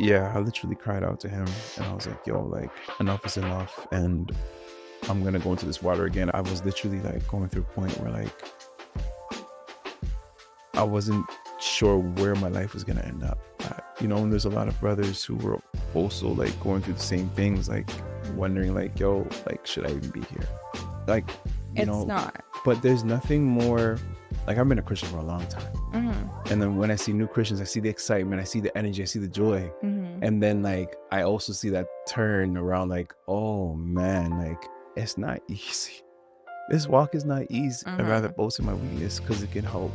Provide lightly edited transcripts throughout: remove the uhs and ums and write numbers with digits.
Yeah, I literally cried out to him and I was like, yo, like enough is enough and I'm gonna go into this water again. I was literally like going through a point where like I wasn't sure where my life was gonna end up at. And there's a lot of brothers who were also like going through the same things, like wondering like, yo, like should I even be here? Like, you It's know, not. but there's nothing more. Like I've been a Christian for a long time. And then when I see new Christians, I see the excitement, I see the energy, I see the joy. And then like I also see that turn around like, oh man, like it's not easy. This walk is not easy. I'd rather boast in my weakness because it can help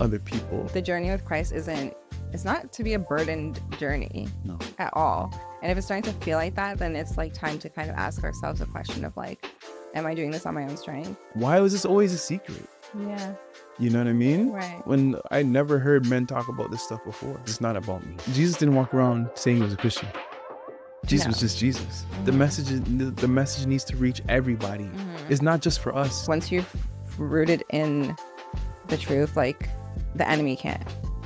other people. The journey with Christ it's not to be a burdened journey No. at all. And if it's starting to feel like that, then it's like time to kind of ask ourselves a question of like, am I doing this on my own strength? Why was this always a secret? Yeah. You know what I mean? Right. When I never heard men talk about this stuff before. It's not about me. Jesus didn't walk around saying he was a Christian. Jesus was just Jesus. The message needs to reach everybody. It's not just for us. Once you're rooted in the truth, like the enemy can't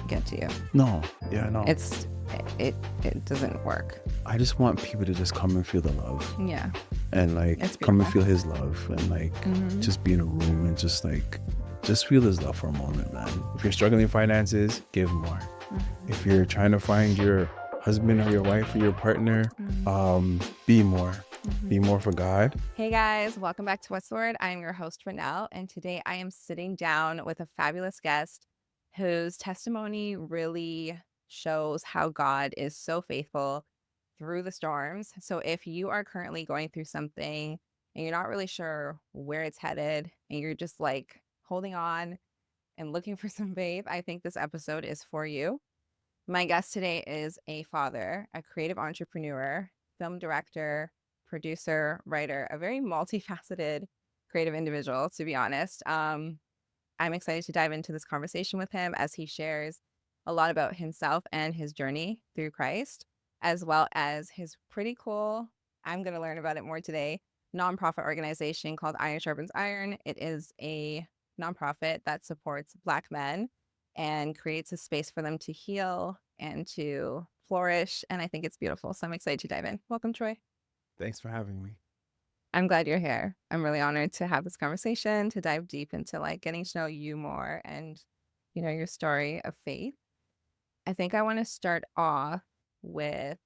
get to you. No. Yeah, no. It doesn't work. I just want people to just come and feel the love. Yeah. And like It's come and beautiful. feel his love and like just be in a room and just feel his love for a moment, man. If you're struggling with finances, give more. If you're trying to find your husband or your wife or your partner, be more. Be more for God. Hey guys, welcome back to What's the Word? I'm your host, Renelle, and today I am sitting down with a fabulous guest whose testimony really shows how God is so faithful through the storms. So if you are currently going through something and you're not really sure where it's headed and you're just like holding on and looking for some faith, I think this episode is for you. My guest today is a father, a creative entrepreneur, film director, producer, writer, a very multifaceted creative individual, to be honest. I'm excited to dive into this conversation with him as he shares a lot about himself and his journey through Christ, as well as his pretty cool, I'm going to learn about it more today, nonprofit organization called Iron Sharpens Iron. It is a nonprofit that supports Black men and creates a space for them to heal and to flourish. And I think it's beautiful. So I'm excited to dive in. Welcome, Troy. Thanks for having me. I'm glad you're here. I'm really honored to have this conversation, to dive deep into like getting to know you more and, your story of faith. I think I want to start off with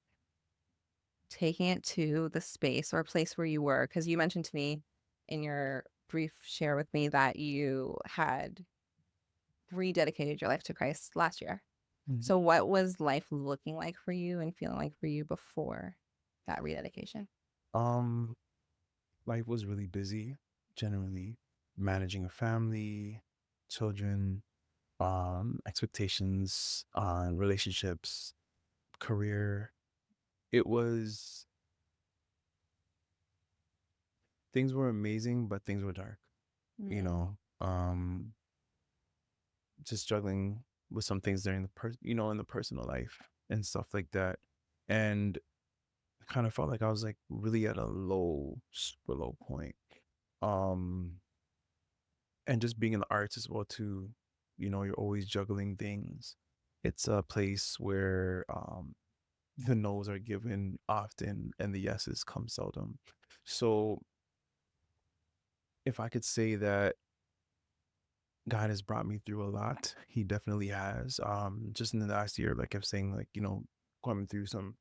taking it to the space or place where you were, because you mentioned to me in your brief share with me that you had rededicated your life to Christ last year. So what was life looking like for you and feeling like for you before that rededication? Um, Life was really busy, generally managing a family, children, expectations on relationships, career. It was Things were amazing, but things were dark. You know, just struggling with some things during in the personal life and stuff like that. And I kind of felt like I was like really at a super low point. Um, and just being in the arts as well too, you're always juggling things. It's a place where the no's are given often and the yeses come seldom. So if I could say that God has brought me through a lot, he definitely has. Just in the last year, like I was saying, like, coming through some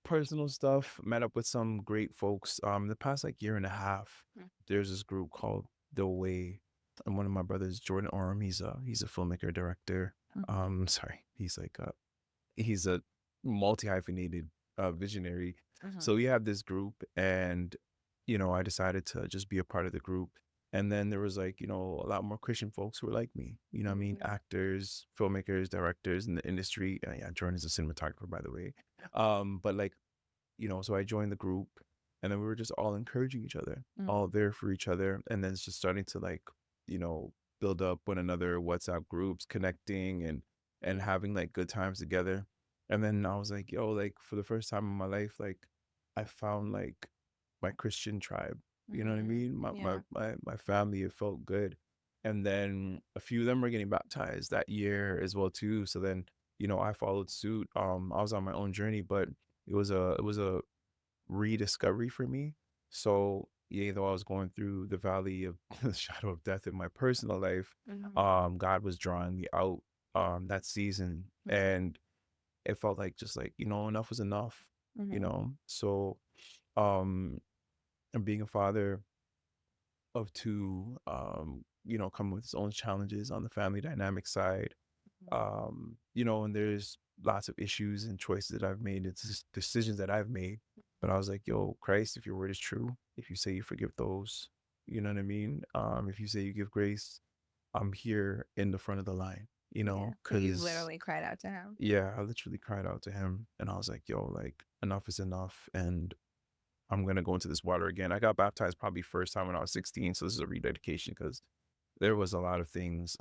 personal stuff, met up with some great folks. The past like year and a half, there's this group called The Way. And one of my brothers, Jordan Orm, he's a filmmaker, director. Sorry, he's a multi hyphenated visionary. So we have this group, and I decided to just be a part of the group. And then there was like, a lot more Christian folks who were like me, what I mean? Actors, filmmakers, directors in the industry. Yeah, Jordan is a cinematographer, by the way. But like, so I joined the group, and then we were just all encouraging each other, all there for each other. And then it's just starting to like, you know, build up one another WhatsApp groups, connecting and having like good times together. And then I was like, yo, like for the first time in my life, like I found like my Christian tribe. You know what I mean? My family, it felt good. And then a few of them were getting baptized that year as well too. So then, I followed suit. I was on my own journey, but it was a rediscovery for me. So yeah, though I was going through the valley of the shadow of death in my personal life, Mhm. God was drawing me out that season, Mhm. and it felt like just like enough was enough. Mhm. So um, and being a father of two, come with its own challenges on the family dynamic side. And there's lots of issues and choices that I've made, it's just decisions that I've made. But I was like, yo, Christ, if your word is true, if you say you forgive those, you know what I mean? If you say you give grace, I'm here in the front of the line, Yeah. So you because literally cried out to him. yeah, I literally cried out to him and I was like, yo, like enough is enough. And I'm gonna go into this water again. I got baptized probably first time when I was 16. So this is a rededication because there was a lot of things,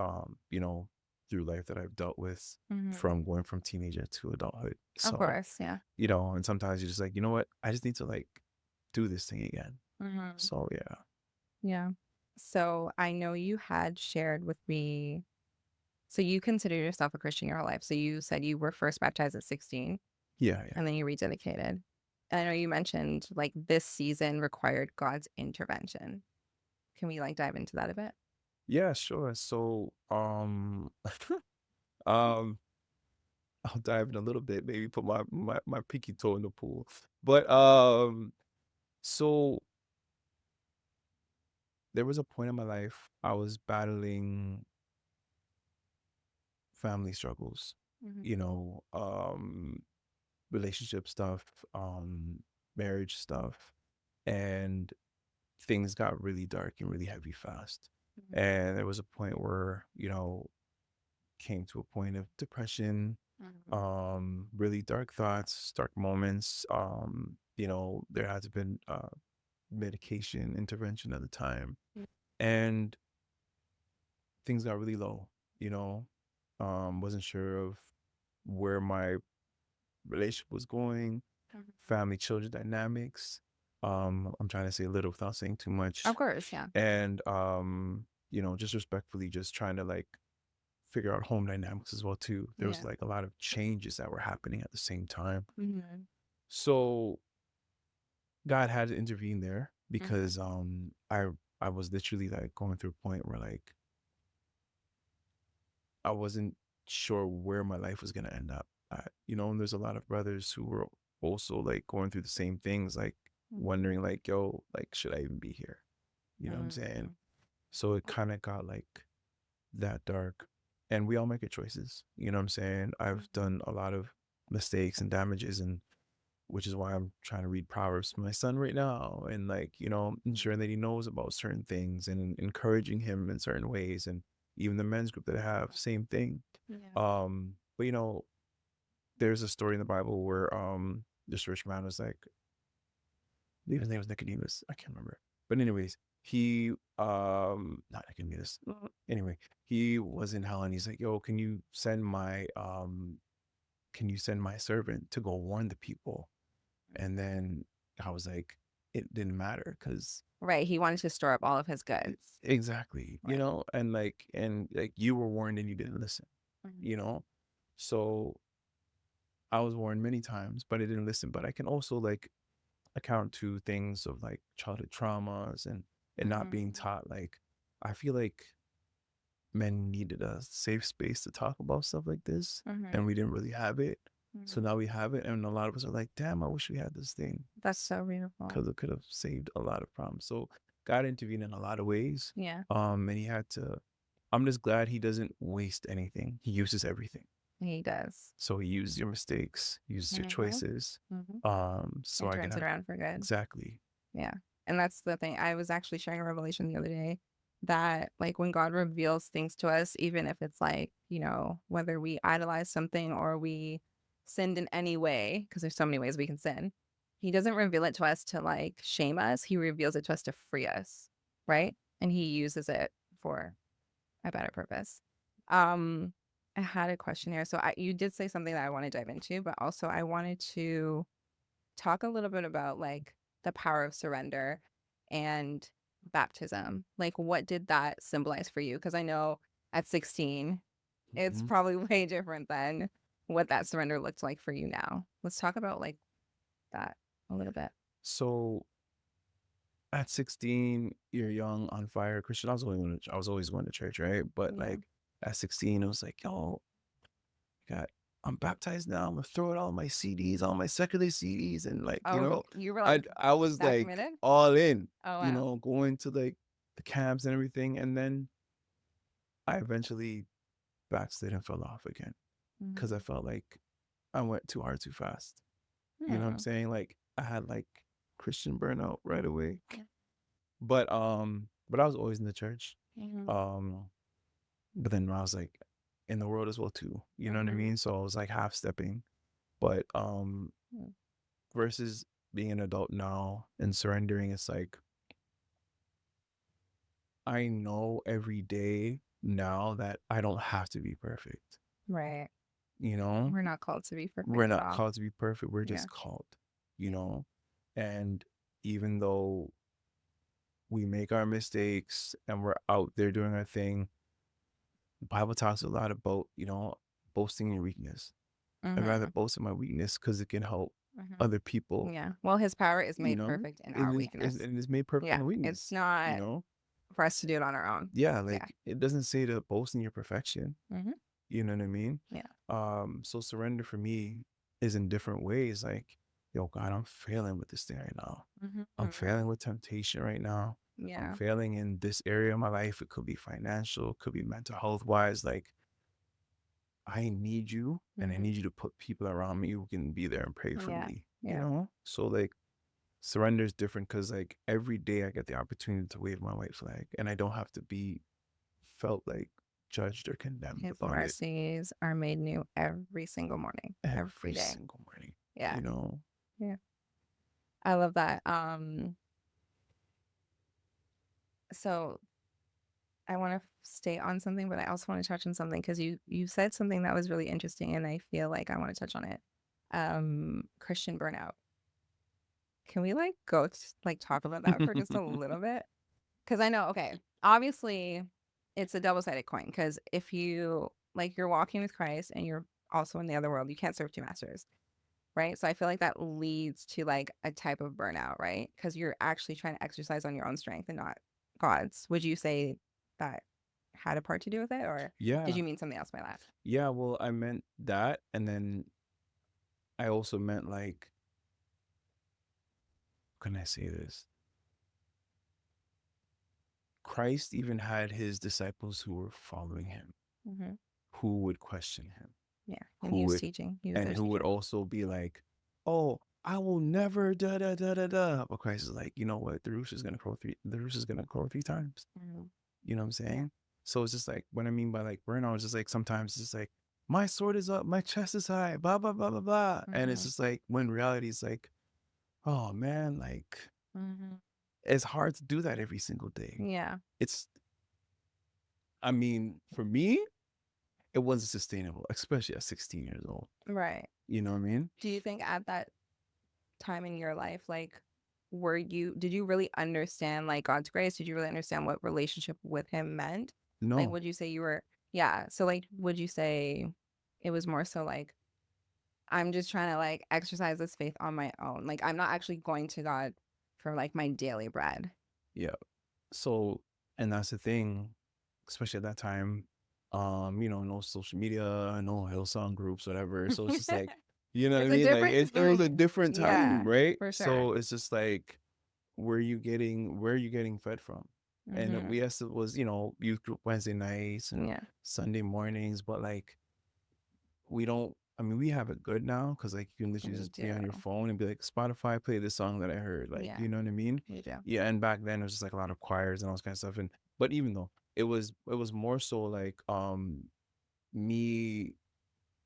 through life that I've dealt with Mhm. from going from teenager to adulthood. Of So, course, yeah. and sometimes you're just like, you know what? I just need to like do this thing again. Mhm. So yeah. Yeah. So I know you had shared with me. So you consider yourself a Christian your whole life. So you said you were first baptized at 16 Yeah, yeah. and then you rededicated. And I know you mentioned like this season required God's intervention. Can we like dive into that a bit? Yeah, sure. So um I'll dive in a little bit, maybe put my pinky toe in the pool. But so there was a point in my life I was battling family struggles, Hmm. you know, relationship stuff, marriage stuff, and things got really dark and really heavy fast. And there was a point where, came to a point of depression, Hmm. really dark thoughts, dark moments. There had to been medication intervention at the time. And things got really low, you know. Wasn't sure of where my relationship was going, family children dynamics. I'm trying to say a little without saying too Of much. course, yeah. And just respectfully just trying to like figure out home dynamics as well too. There was Yeah. like a lot of changes that were happening at the same time. Hmm. So God had to intervene there Hmm. because I was literally like going through a point where like I wasn't sure where my life was gonna end up. And there's a lot of brothers who were also like going through the same things, like wondering, like, yo, like, should I even be here? You know what I'm saying? Hmm. So it kind of got like that dark. And we all make good choices. You know what I'm saying? I've done a lot of mistakes and damages, and which is why I'm trying to read Proverbs to my son right now and like, ensuring that he knows about certain things and encouraging him in certain ways. And even the men's group that I have, same thing. Yeah. But there's a story in the Bible where this rich man was like, I believe his name was Nicodemus. I can't remember. But anyways, he not Nicodemus. Anyway, he was in hell and he's like, yo, can you send my servant to go warn the people? And then I was like, it didn't matter because Right. He wanted to store up all of his goods. exactly, Right. and like you were warned and you didn't listen, you Hmm. know? So I was warned many times, but I didn't listen. But I can also like account to things of like childhood traumas and not being Hmm. taught. Like I feel like men needed a safe space to talk about stuff like this, and Hmm. we didn't really have it. So Hmm. now we have it, and a lot of us are like, damn, I wish we had this thing That's so beautiful. because it could have saved a lot of problems. So God intervened in a lot of ways. Yeah. And he had to. I'm just glad he doesn't waste anything. He uses everything. He does. So he uses your mistakes, he uses your Hmm. choices. Hmm. So And I can turns it have around for good. exactly. Yeah. And that's the thing. I was actually sharing a revelation the other day that, like, when God reveals things to us, even if it's like, whether we idolize something or we sinned in any way, because there's so many ways we can sin, He doesn't reveal it to us to like shame us. He reveals it to us to free us. Right. And He uses it for a better purpose. Um, I had a question here. So you did say something that I want to dive into, but also I wanted to talk a little bit about like the power of surrender and baptism. Like, what did that symbolize for you? Because I know at 16, it's Mhm. probably way different than what that surrender looked like for you now. Let's talk about like that a little bit. So at 16, you're young, on fire, Christian. I was always going to church, right? But Yeah. like at 16, it was like, yo, got I'm baptized now. I'm gonna throw out all my CDs, all my secular CDs, and like, Oh, you were I like I was that like committed? all in, Oh wow. going to like the camps and everything, and then I eventually backslid and fell off again because I Mhm. felt like I went too hard too fast. You know what I'm Hmm. saying? Like I had like Christian burnout right away. Yeah. But I was always in the church. Mhm. Um, but then I was like in the world as well too. You know what I Mhm. mean? So I was like half stepping. But Mm. versus being an adult now and surrendering, it's like I know every day now that I don't have to be perfect. Right. You know? We're not called to be We're perfect at not all. called to be perfect. We're Yeah. just called, you know? And even though we make our mistakes and we're out there doing our thing, the Bible talks a lot about, boasting your weakness. I'd rather Hmm. boast in my weakness because it can help Hmm. other people, Yeah. Well, his power is you made know? perfect in our weakness. And it's made perfect in Yeah. the It's weakness, you not know? for us to do it on our own. Yeah, Yeah. like it doesn't say to boast in your perfection. Hmm. You know what I mean? Yeah. So surrender for me is in different ways. Like, yo, God, I'm failing with this thing right now. Hmm. I'm failing with temptation right now. I'm Yeah. failing in this area of my life. It could be financial, it could be mental health wise. Like, I need you and I Hmm. need you to put people around me who can be there and pray for Yeah. me, you Yeah. know? So, like, surrender is different because, like, every day I get the opportunity to wave my white flag and I don't have to be felt like judged or condemned His about it mercies are made new every single morning, every every day. single morning, Yeah. you know? Yeah. I love that. So I want to stay on something, but I also want to touch on something because you said something that was really interesting, and I feel like I want to touch on it. Christian burnout. Can we like like talk about that for just a little bit? Because I know, okay, obviously, it's a double-sided coin. Because if you like you're walking with Christ and you're also in the other world, you can't serve two masters, right? So I feel like that leads to like a type of burnout, right? Because you're actually trying to exercise on your own strength and not God's. Would you say that had a part to do with it, or did Yeah. you mean something else by that? Yeah. Well, I meant that. And then I also meant, like, how can I say this? Christ even had his disciples who were following him, Hmm. who would question him, Yeah, and who he was would, teaching. He was and their who would teacher. also be like, oh, I will never da da da da da. But Christ is like, you know what? The rooster's gonna crow three times. Hmm. You know what I'm Yeah. saying? So it's just like what I mean by like burnout is just like sometimes it's just like my sword is up, my chest is high, blah blah blah blah blah. And it's Hmm. just like when reality is like, oh man, like Hmm. it's hard to do that every single day. Yeah. It's I mean, for me, it wasn't sustainable, especially at 16 years old. Right. You know what I mean? Do you think at that time in your life, like, did you really understand like God's grace? Did you really understand what relationship with Him meant? Like, No. would you say you were, yeah. So, like, would you say it was more so like, I'm just trying to like exercise this faith on my own? Like, I'm not actually going to God for like my daily bread. Yeah. So, and that's the thing, especially at that time, no social media, no Hillsong groups, whatever. So it's just like, you know what I It's a mean? Like different it was a time. different time, Yeah, right? for sure. So it's just like, where are you getting fed from? And Hmm. yes, it was, youth group Wednesday nights and Yeah, Sunday mornings, but like we don't I mean we have it good now because like you can literally we just do. be on your phone and be like, Spotify, play this song that I heard, like, Yeah, you know what I mean? we do. Yeah. And back then it was just like a lot of choirs and all this kind of stuff. And but even though it was more so like me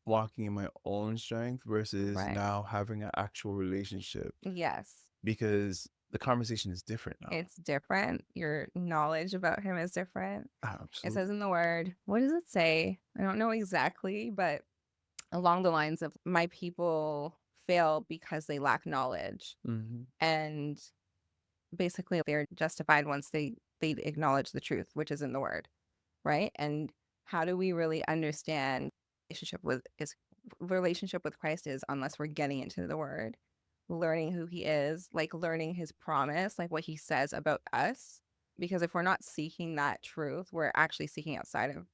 walking in my own strength versus Right. now having an actual relationship, Yes. because the conversation is different now. It's different. Your knowledge about him is different. It says Absolutely. in the word, what does it say? I don't know exactly, but along the lines of my people fail because they lack knowledge. Hmm. And basically they're justified once they acknowledge the truth, which is in the word, right? And how do we really understand relationship with is relationship with Christ is unless we're getting into the word, learning who he is, like learning his promise, like what he says about us. Because if we're not seeking that truth, we're actually seeking outside of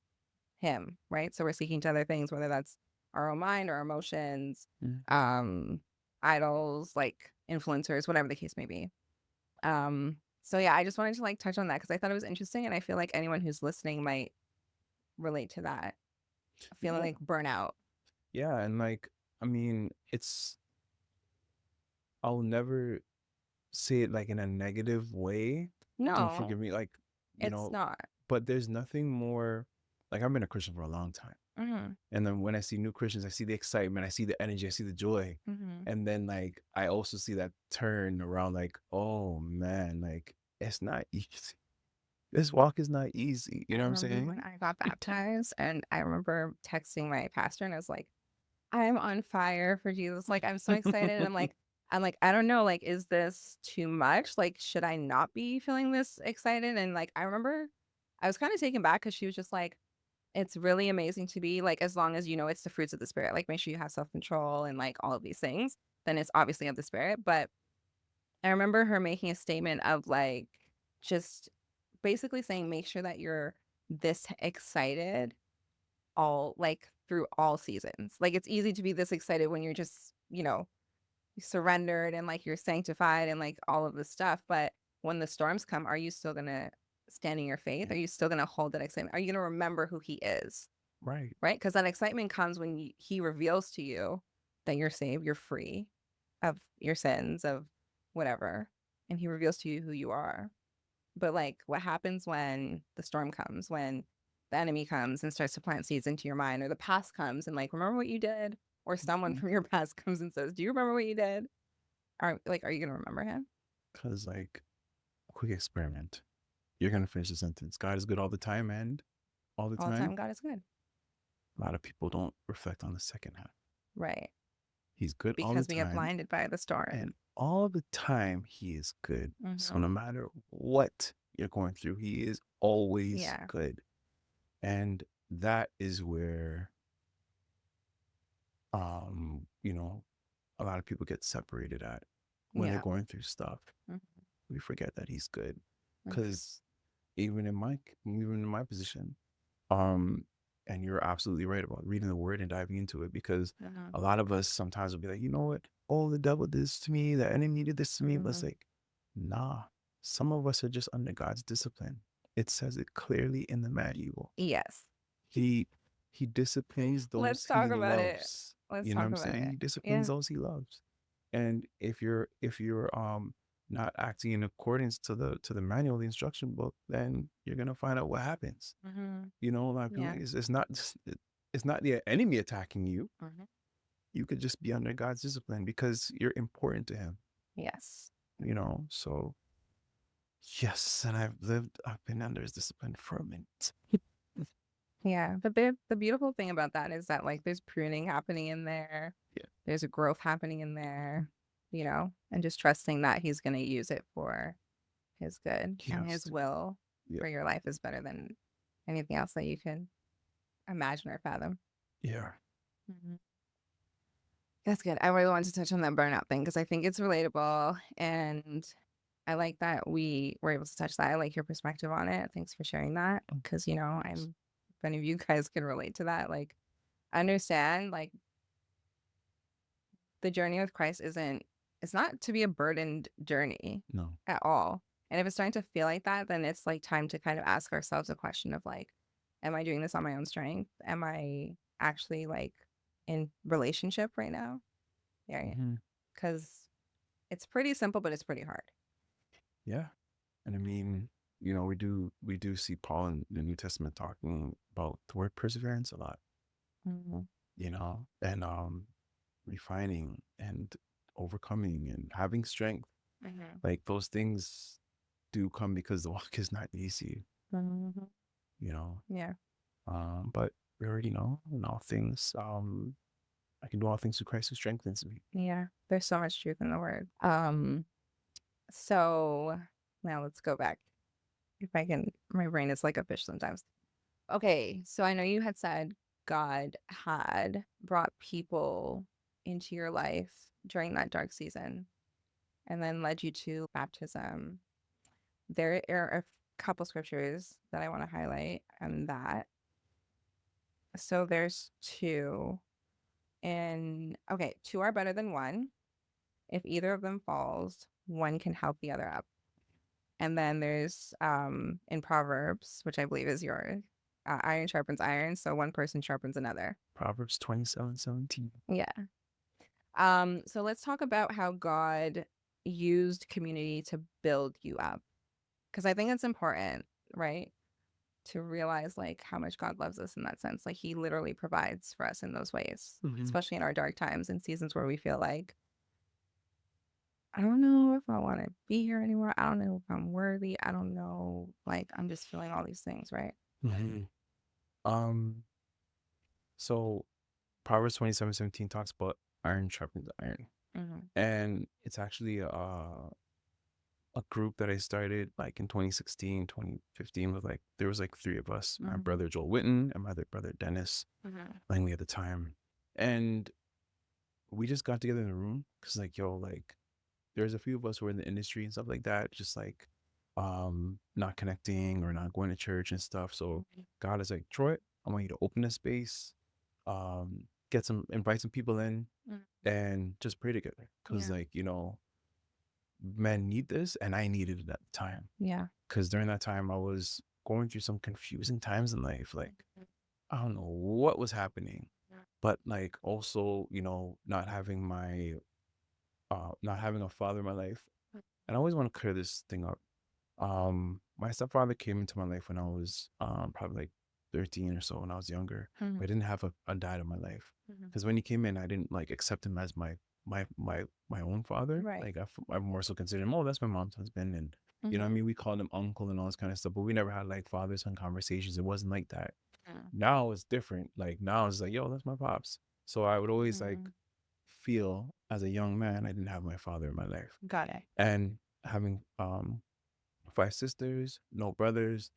him, right? So we're seeking to other things, whether that's our own mind or our emotions, Mm. um, idols, like influencers, whatever the case may be. So yeah, I just wanted to like touch on that because I thought it was interesting, and I feel like anyone who's listening might relate to that, feeling Yeah. like burnout. Yeah. And like, I mean, I'll never say it like in a negative way. Don't No, forgive me. Like, you it's know, not. but there's nothing more like I've been a Christian for a long time. Mm-hmm. And then when I see new Christians, I see the excitement, I see the energy, I see the joy. Mm-hmm. And then like I also see that turn around like, oh man, like it's not easy. This walk is not easy. You I know what I'm remember when saying? I got baptized, and I remember texting my pastor, and I was like, I'm on fire for Jesus. Like, I'm so excited. And I'm like, I don't know, like, is this too much? Like, should I not be feeling this excited? And like, I remember I was kind of taken back because she was just like, it's really amazing to be like, as long as you know it's the fruits of the spirit, like make sure you have self-control and like all of these things, then it's obviously of the spirit. But I remember her making a statement of like, just basically saying, make sure that you're this excited all like through all seasons. Like it's easy to be this excited when you're just, surrendered and like you're sanctified and like all of this stuff. But when the storms come, are you still gonna stand in your faith? Are you still gonna hold that excitement? Are you gonna remember who he is? Right. Right? Because that excitement comes when he reveals to you that you're saved, you're free of your sins, of whatever, and he reveals to you who you are. But like, what happens when the storm comes, when the enemy comes and starts to plant seeds into your mind, or the past comes and like, remember what you did? Or someone from your past comes and says, do you remember what you did? Are you gonna remember him Because like quick experiment. You're gonna finish the sentence. God is good all the time and all the all the time. time? God is good, A lot of people don't reflect on the second half. right? He's good all the Because we get time. blinded by the storm. And all the time he is good. So Hmm. no matter what you're going through, he is always Yeah, good. And that is where you know, a lot of people get separated at when they're yeah, going through stuff. hmm, We forget that he's good. hmm, Cause even in my position, um, and you're absolutely right about reading the word and diving into it because hmm, a lot of us sometimes will be like, you know what? Oh, the devil did this to me, the enemy did this to me. But hmm. it's like, nah, some of us are just under God's discipline. It says it clearly in the manual. Yes. He he disciplines Let's those he talk about it. loves. Let's You know what talk I'm about saying? it. He disciplines Yeah. those he loves. And if you're not acting in accordance to the manual, the instruction book, then you're gonna find out what happens. Hmm. A lot of people Yeah. like it's not just it's not the enemy attacking you. Hmm. You could just be under God's discipline because you're important to him. Yes. So yes, and I've been under his discipline for a minute. Yeah. The beautiful thing about that is that like there's pruning happening in there. Yeah. There's a growth happening in there, and just trusting that he's going to use it for his good, He and has his to. will Yeah. for your life is better than anything else that you can imagine or fathom. Yeah. Hmm. That's good. I really wanted to touch on that burnout thing because I think it's relatable, and I like that we were able to touch that. I like your perspective on it. Thanks for sharing that because, Thanks. if any of you guys can relate to that, like, I understand, like, the journey with Christ it's not to be a burdened journey No. at all. And if it's starting to feel like that, then it's like time to kind of ask ourselves a question of like, am I doing this on my own strength? Am I actually like in relationship right now? Yeah. Hmm. Because it's pretty simple, but it's pretty hard. Yeah. And I mean, we do see Paul in the New Testament talking about the word perseverance a lot, Hmm. and refining and overcoming and having strength. Hmm. Like those things do come because the walk is not easy, Hmm. you know. Yeah. But we already know in all things, I can do all things through Christ who strengthens me. Yeah. There's so much truth in the word. So now let's go back. If I can, my brain is like a fish sometimes. Okay. So I know you had said God had brought people into your life during that dark season and then led you to baptism. There are a couple scriptures that I want to highlight on that. So there's two. And okay, two are better than one. If either of them falls, one can help the other up. And then there's in Proverbs, which I believe is yours, iron sharpens iron, so one person sharpens another. Proverbs 27:17. Yeah. So let's talk about how God used community to build you up. Because I think it's important, right? To realize like how much God loves us in that sense. Like he literally provides for us in those ways, Mm-hmm. especially in our dark times and seasons where we feel like, I don't know if I want to be here anymore. I don't know if I'm worthy. I don't know. Like I'm just feeling all these things, right? Mm-hmm. Um, so Proverbs 27:17 talks about iron sharpens iron. Mm-hmm. And it's actually a group that I started like in 2016, 2015 with like there was like three of us, my Mm-hmm. brother Joel Witten and my other brother Dennis Mm-hmm. Langley at the time. And we just got together in the room because like yo, like there's a few of us who are in the industry and stuff like that, just like not connecting or not going to church and stuff. So God is like, Troy, I want you to open a space, get some invite some people in Mm-hmm. and just pray together. Cause Yeah. like, men need this and I needed it at the time. Yeah. Cause during that time I was going through some confusing times in life. Like I don't know what was happening. But like also, not having a father in my life. And I always want to clear this thing up. My stepfather came into my life when I was probably like 13 or so when I was younger. Mm-hmm. But I didn't have a dad in my life. Mm-hmm. Because when he came in, I didn't like accept him as my own father. Right. Like I more so considered him, oh, that's my mom's husband. And Mm-hmm. I mean, we called him uncle and all this kind of stuff, but we never had like father son conversations. It wasn't like that. Now it's different. Like now it's like, yo, that's my pops. So I would always like Mm-hmm. feel as a young man, I didn't have my father in my life. Got it. And having five sisters, no brothers,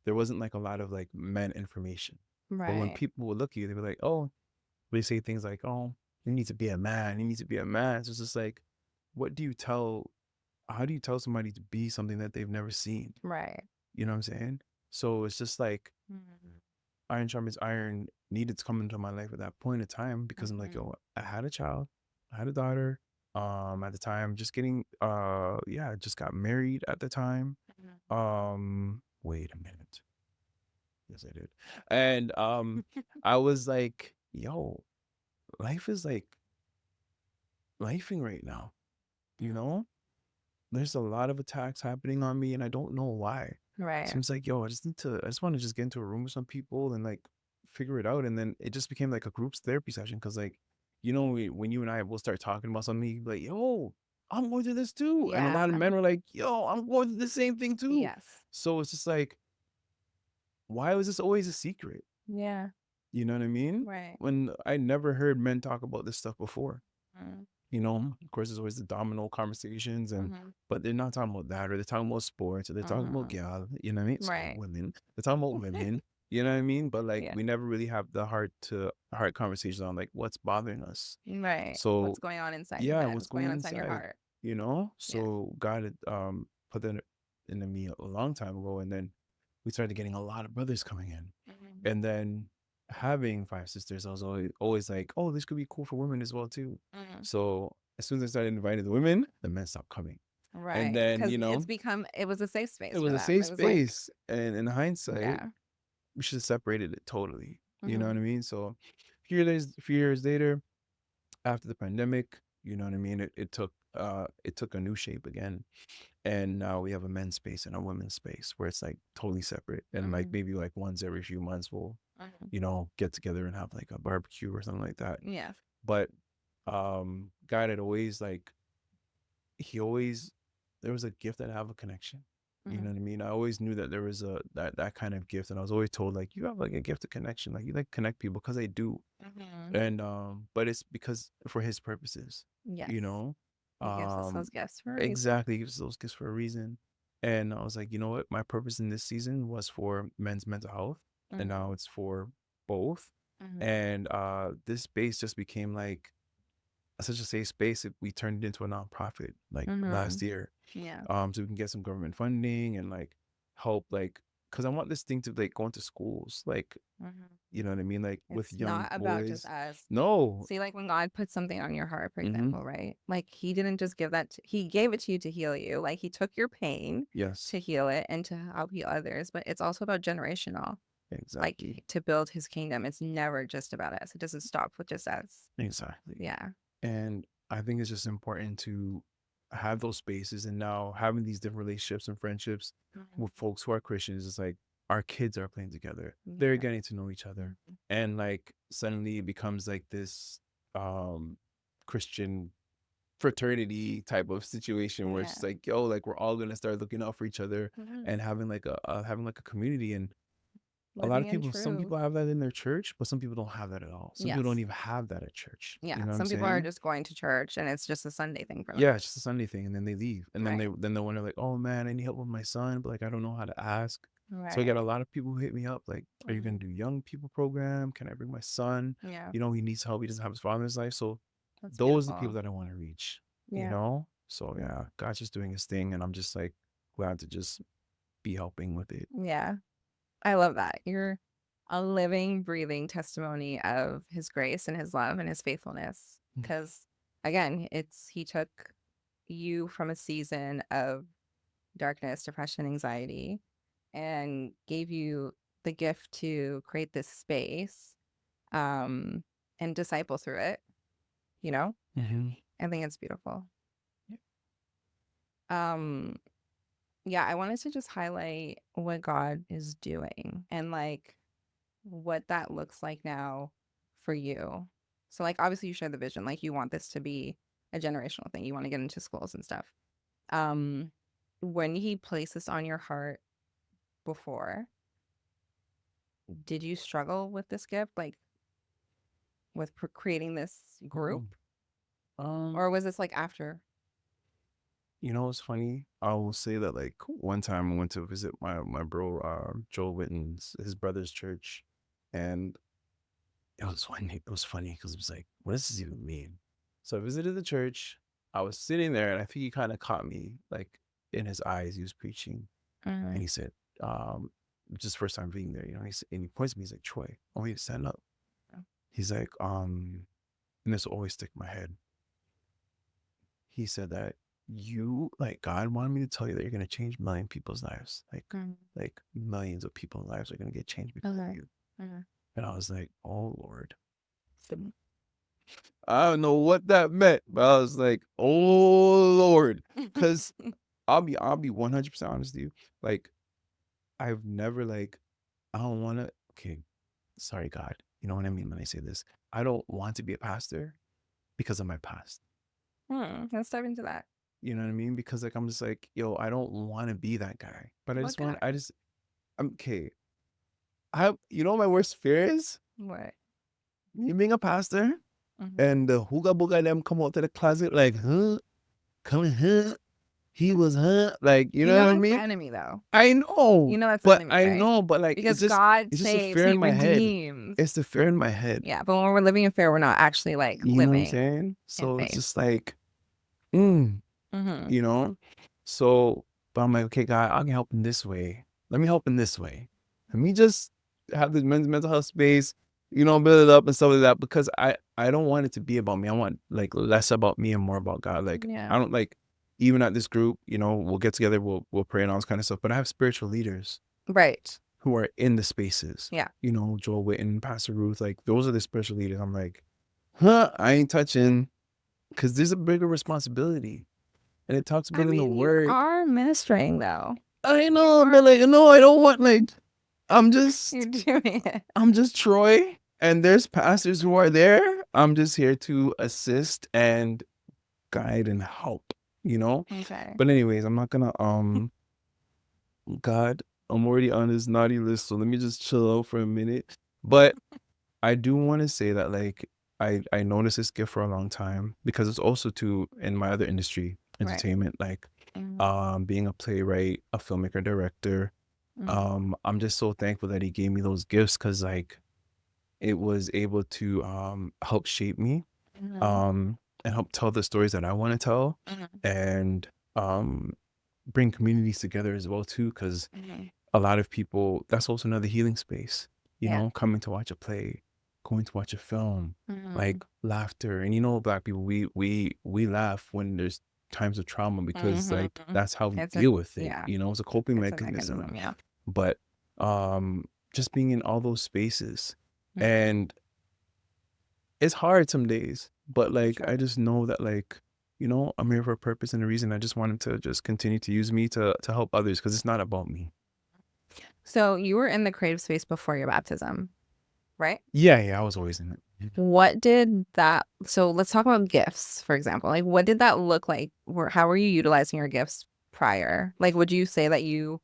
there wasn't like a lot of like men information. But when Right. people would look at you, they were like, oh, they say things like, oh, you need to be a man, you need to be a man. So it's just like, what do you tell, how do you tell somebody to be something that they've never seen? Right. You know what I'm saying? So it's just like Mm-hmm. Iron Sharpens Iron needed to come into my life at that point in time because I'm like, Mm-hmm. yo, I had a child, I had a daughter. At the time, just getting yeah, just got married at the time. Wait a minute. Yes, I did. And I was like, yo, life is like lifing right now, you know? There's a lot of attacks happening on me and I don't know why. Right. So it's like, yo, I just want to just get into a room with some people and like figure it out. And then it just became like a groups therapy session because like, when you and I will start talking about something, you'd be like, yo, I'm going through this too. And a Yeah. lot of men were like, yo, I'm going through the same thing too. Yes. So it's just like, why was this always a secret? Yeah. You know what I mean? Right. When I never heard men talk about this stuff before. Mm-hmm. Of course, there's always the domino conversations, Mm-hmm. but they're not talking about that, or they're talking about sports, or they're talking about Mm-hmm. gal, you know what I mean? Sorry, Right. women. They're talking about women, you know what I mean? But like, Yeah. we never really have the heart conversations on like what's bothering us. Right. So What's going on inside your yeah, head? what's What's going going on on inside your inside, heart? Yeah. So God had put that into me a long time ago, and then we started getting a lot of brothers coming in. Mm-hmm. And then having five sisters, I was always like, oh, this could be cool for women as well too. Mm-hmm. So as soon as I started inviting the women, the men stopped coming. And Right. then, Because it was a safe it space for was a them. safe It was like, space. And in hindsight, yeah. we should have separated it totally. You know Mm-hmm. what I mean? So a few years later, after the pandemic, you know what I mean? It took a new shape again. And now we have a men's space and a women's space where it's like totally separate. And like Mm-hmm. maybe like once every few months we'll Mm-hmm. get together and have like a barbecue or something like that. Yeah. But God had always like he always there was a gift that I have a connection. You know Mm-hmm. what I mean? I always knew that there was that kind of gift, and I was always told like you have like a gift of connection, like you like connect people because I do, Mm-hmm. and but it's because for His purposes, Yes. you know, He gives us um, those gifts for a reason. exactly. He gives those gifts for a reason, and I was like, you know what, my purpose in this season was for men's mental health, and Mm-hmm. now it's for both. Mhm. And this space just became like such a safe space. We turned it into a nonprofit like last Mhm. year, Yeah. so we can get some government funding and like help, like, because I want this thing to like go into schools, like, Mhm. you know what I mean, like with It's young not about just boys. us. No. See, like when God puts something on your heart, for Mm-hmm. example, right? Like he didn't just give that, he gave it to you to heal you. Like he took your pain Yes, to heal it and to help heal others, but it's also about generational, like exactly, to build his kingdom. It's never just about us. It doesn't stop with just us. exactly. Yeah. And I think it's just important to have those spaces, and now having these different relationships and friendships with Mhm. folks who are Christians is like our kids are playing together. They're Yeah. getting to know each other. And like suddenly it becomes like this Christian fraternity type of situation where it's Yeah. just like, yo, like we're all gonna start looking out for each other Mhm. and having like a community. And a lot Living of in people, some truth. people have that in their church, but some people don't have that at all. Some people don't Yes. even have that at church. Yeah. You know what I'm Some people are saying? just going to church and it's just a Sunday thing for them. Yeah, it's just a Sunday thing, and then they leave, and then Right. they wonder like, oh man, I need help with my son, but like I don't know how to ask. So I Right. get a lot of people who hit me up like, are you gonna Mhm. do young people program? Can I bring my son? Yeah. You know, he needs help. He doesn't have his father in his life. So That's those are the people beautiful. that I want to reach. You Yeah. know. So yeah, God's just doing his thing, and I'm just like glad to just be helping with it. Yeah. I love that. You're a living, breathing testimony of his grace and his love and his faithfulness. Because again, he took you from a season of darkness, depression, anxiety, and gave you the gift to create this space um, and disciple through it. You know, Mm-hmm. I think it's beautiful. Um, yeah, I wanted to just highlight what God is doing and like what that looks like now for you. So like obviously you share the vision, like you want this to be a generational thing. You want to get into schools and stuff. Um when he placed this on your heart before, did you struggle with this gift like with creating this group Um, or was this like after? you know what's funny? I will say that like one time I went to visit my bro Joel Witten's his brother's church, and it was funny. It was funny because it was like, what does this even mean? So I visited the church. I was sitting there, and I think he kind of caught me like in his eyes. He was preaching, and Mhm. he said, just first time being there, you know. And he points to me. He's like, Troy, I want you to stand up. He's like, and this will always stick in my head. He said that you like God wanted me to tell you that you're gonna change million people's lives. Mhm. Like millions of people's lives are gonna get changed because of Okay. you. Mhm. And I was like, oh Lord. I don't know what that meant, but I was like, oh Lord. Cause I'll be 100% honest with you. Like, I've never like, I don't wanna, okay, sorry God. You know what I mean when I say this? I don't want to be a pastor because of my past. Let's dive into that. You know what I mean? Because like I'm just like, yo, I don't want to be that guy. But What guy? I'm okay. You know what my worst fear is? What? Me being a pastor Mhm. and the hooga booga them come out to the closet like, huh? Coming, huh? He was, huh? Like, you You know know what I that's the mean? enemy though. I know, You know that's the enemy, right? but like Because God it's just a saves, fear he in my head. redeems. It's the fear in my head. Yeah, but when we're living in fear, we're not actually like You know what I'm living saying? in So it's faith. just like, mm, Hmm. you know? So, but I'm like, okay, God, I can help in this way. Let me help in this way. Let me just have this mental health space, you know, build it up and stuff like that, because I don't want it to be about me. I want like less about me and more about God. Like Yeah. I don't like, even at this group, you know, we'll get together, we'll pray and all this kind of stuff. But I have spiritual leaders Right. who are in the spaces. Yeah. You know, Joel Witten, Pastor Ruth, like those are the spiritual leaders. I'm like, huh, I ain't touching, because there's a bigger responsibility. And it talks I about in the mean, you word. are ministering though. I know, but like, no, I don't want like, I'm You're just, doing it. I'm just Troy, and there's pastors who are there. I'm just here to assist and guide and help, you know. Okay. But anyways, I'm not gonna God, I'm already on this naughty list, so let me just chill out for a minute. But I do want to say that like I noticed this gift for a long time, because it's also too in my other industry, Right. entertainment, like Hmm. being a playwright, a filmmaker, director. Hmm. I'm just so thankful that he gave me those gifts, because like it was able to help shape me, Mhm. and help tell the stories that I want to tell, Mhm. and um bring communities together as well too, because Mhm. a lot of people, that's also another healing space, Yeah. coming to watch a play, going to watch a film, Mhm. like laughter. And Black people, we laugh when there's times of trauma, because Mhm. like that's how we It's a deal with it. yeah, It's a coping it's a mechanism. mechanism, yeah. But just being in all those spaces, Mhm. and it's hard some days, but For like I sure. just know that, like, I'm here for a purpose and a reason. I just want him to just continue to use me to help others, because it's not about me. So you were in the creative space before your baptism, right? Yeah, I was always in it. What did that so let's talk about gifts, for example. Like what did that look like? How were you utilizing your gifts prior? Like would you say that you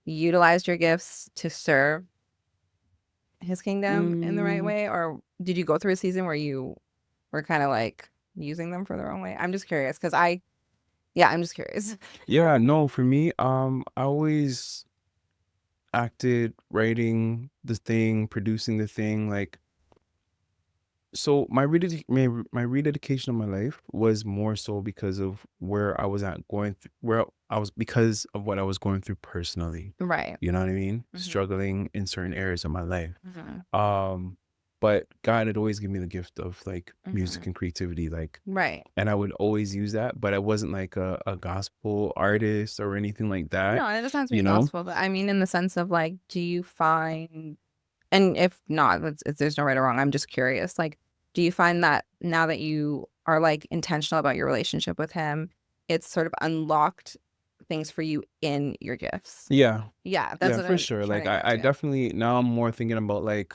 utilized your gifts to serve his kingdom in the right Mm, way? Or did you go through a season where you were kind of like using them for the wrong way? I'm just curious because yeah, I'm just curious. yeah, no, for me, I always acted, writing the thing, producing the thing, like, so my rededication of my life was more so because of where I was at going through, where I was, because of what I was going through personally. Right. You know what I mean? Hmm. Struggling in certain areas of my life. Hmm. Um, but God had always given me the gift of like music Hmm. and creativity, like, Right. and I would always use that, but I wasn't like a gospel artist or anything like that, No, it doesn't have to be you know? gospel, but I mean, in the sense of like, do you find, and if not, there's no right or wrong. I'm just curious. Like, do you find that now that you are like intentional about your relationship with him, it's sort of unlocked things for you in your gifts? Yeah, Yeah, that's yeah, what for I'm sure. trying Like to get I to. definitely, now I'm more thinking about like,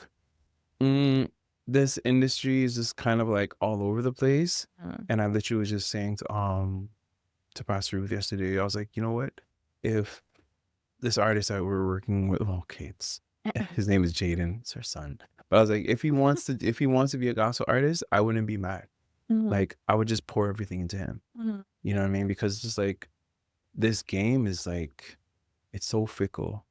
mm, this industry is just kind of like all over the place. Mm. And I literally was just saying to Pastor Ruth yesterday, I was like, you know what? If this artist that we're working with, well, okay, his name is Jaden, it's her son. But I was like, if he wants to be a gospel artist, I wouldn't be mad. Mhm. Like I would just pour everything into him. Mhm. You know what I mean? Because just like this game is like, it's so fickle.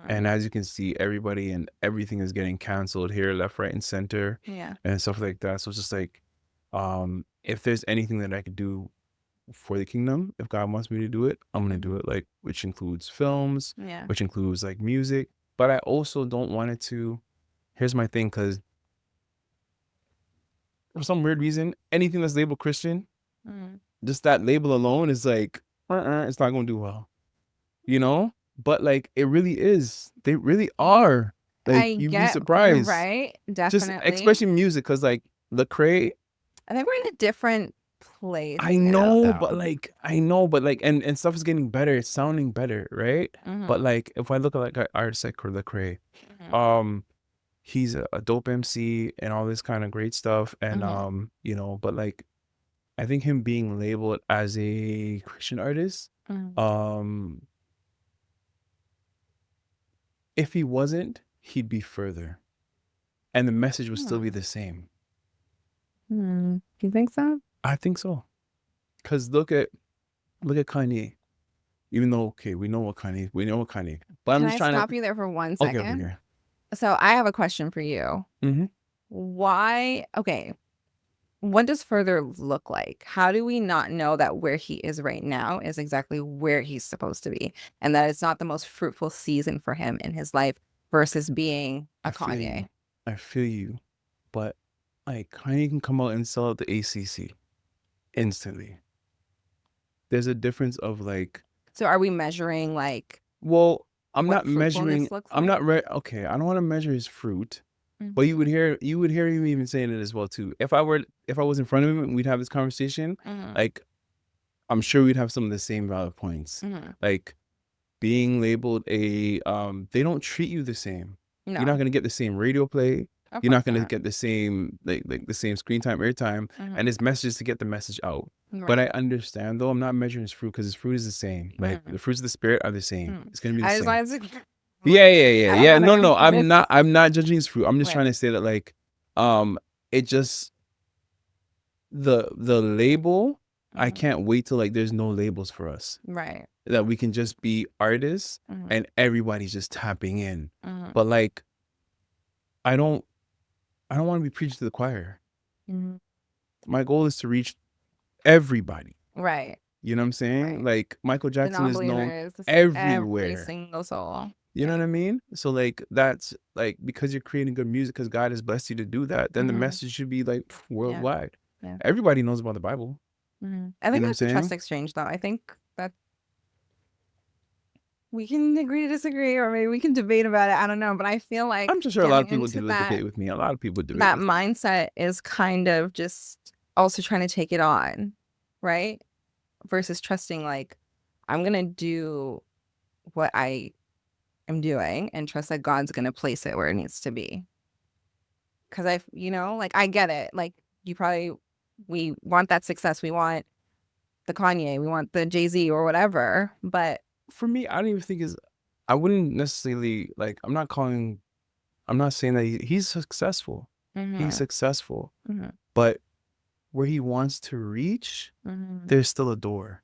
And Mhm. as you can see, everybody and everything is getting canceled here, left, right, and center, Yeah. and stuff like that. So it's just like, if there's anything that I could do for the kingdom, if God wants me to do it, I'm gonna do Mhm. it. Like, which includes films, Yeah. which includes like music. But I also don't want it to. Here's my thing, because for some weird reason, anything that's labeled Christian, Mhm. just that label alone is like, it's not gonna do well, you know. But like, it really is. They really are. Like, I you'd be get you're surprised. right, Just definitely. especially music, because like Lecrae, I think we're in a different place I now, know, but though. like I know, but like, and stuff is getting better. It's sounding better, right? But Mhm. like, if I look at like an artist like Lecrae, Mhm. um, he's a dope MC and all this kind of great stuff, and Mhm. but like, I think him being labeled as a Christian artist, Mhm. um, if he wasn't, he'd be further, and the message would still be Hmm. the same. Hmm. Do you think so? I think so, because look at Kanye. Even though, okay, we know what Kanye, but I'm Can just I trying to. stop you there for one Okay, over second? here. So I have a question for you. Mm-hmm. Why? Okay. What does further look like? How do we not know that where he is right now is exactly where he's supposed to be, and that it's not the most fruitful season for him in his life versus being a I feel you. Kanye? I feel you. But like, Kanye can come out and sell out the ACC instantly. There's a difference of like, So are we measuring like well, I'm what not measuring. fruitfulness looks I'm like? not okay. I don't want to measure his fruit, but Mhm. you would hear him even saying it as well too. If I was in front of him and we'd have this conversation, Mhm. like, I'm sure we'd have some of the same valid points. Mhm. Like, being labeled a they don't treat you the same. You're not No, gonna get the same radio play. of You're not course gonna not. get the same like the same screen time, airtime, and Mhm. his messages to get the message out. But Right. I understand, though. I'm not measuring his fruit, because his fruit is the same. Like, the Mhm. fruits of the spirit are the same. Mhm. It's gonna be the I just same. wanted to Yeah. I don't Yeah. want to No, no. confuse it. I'm not judging his fruit. I'm just Right. trying to say that, like, it just, the label. I Mhm. can't wait till like there's no labels for us, Right. that we can just be artists Mhm. and everybody's just tapping in. Mhm. But like, I don't. I don't want to be preaching to the choir. Mhm. My goal is to reach everybody. Right. You know what I'm saying? Right. Like Michael The Jackson is known non-believers, every everywhere. single soul. You know Yeah. what I mean? So like that's like because you're creating good music because God has blessed you to do that, then the Mhm. message should be like Yeah. worldwide. Yeah. Everybody knows about the Bible. I You think know what I'm that's a trust saying? exchange, though. I think that we can agree to disagree, or maybe we can debate about it. I don't know, but I feel like I'm just sure a lot getting of people into do the that debate with me. A lot of people debate that with me. mindset is kind of just also trying to take it on, right? Versus trusting, like, I'm gonna do what I am doing and trust that God's gonna place it where it needs to be. Because like, I get it. Like, we want that success. We want the Kanye, we want the Jay-Z or whatever. But For me, I don't even think I wouldn't necessarily like I'm not saying that he's successful. He's mhm, successful. mhm, But where he wants to reach, mhm, there's still a door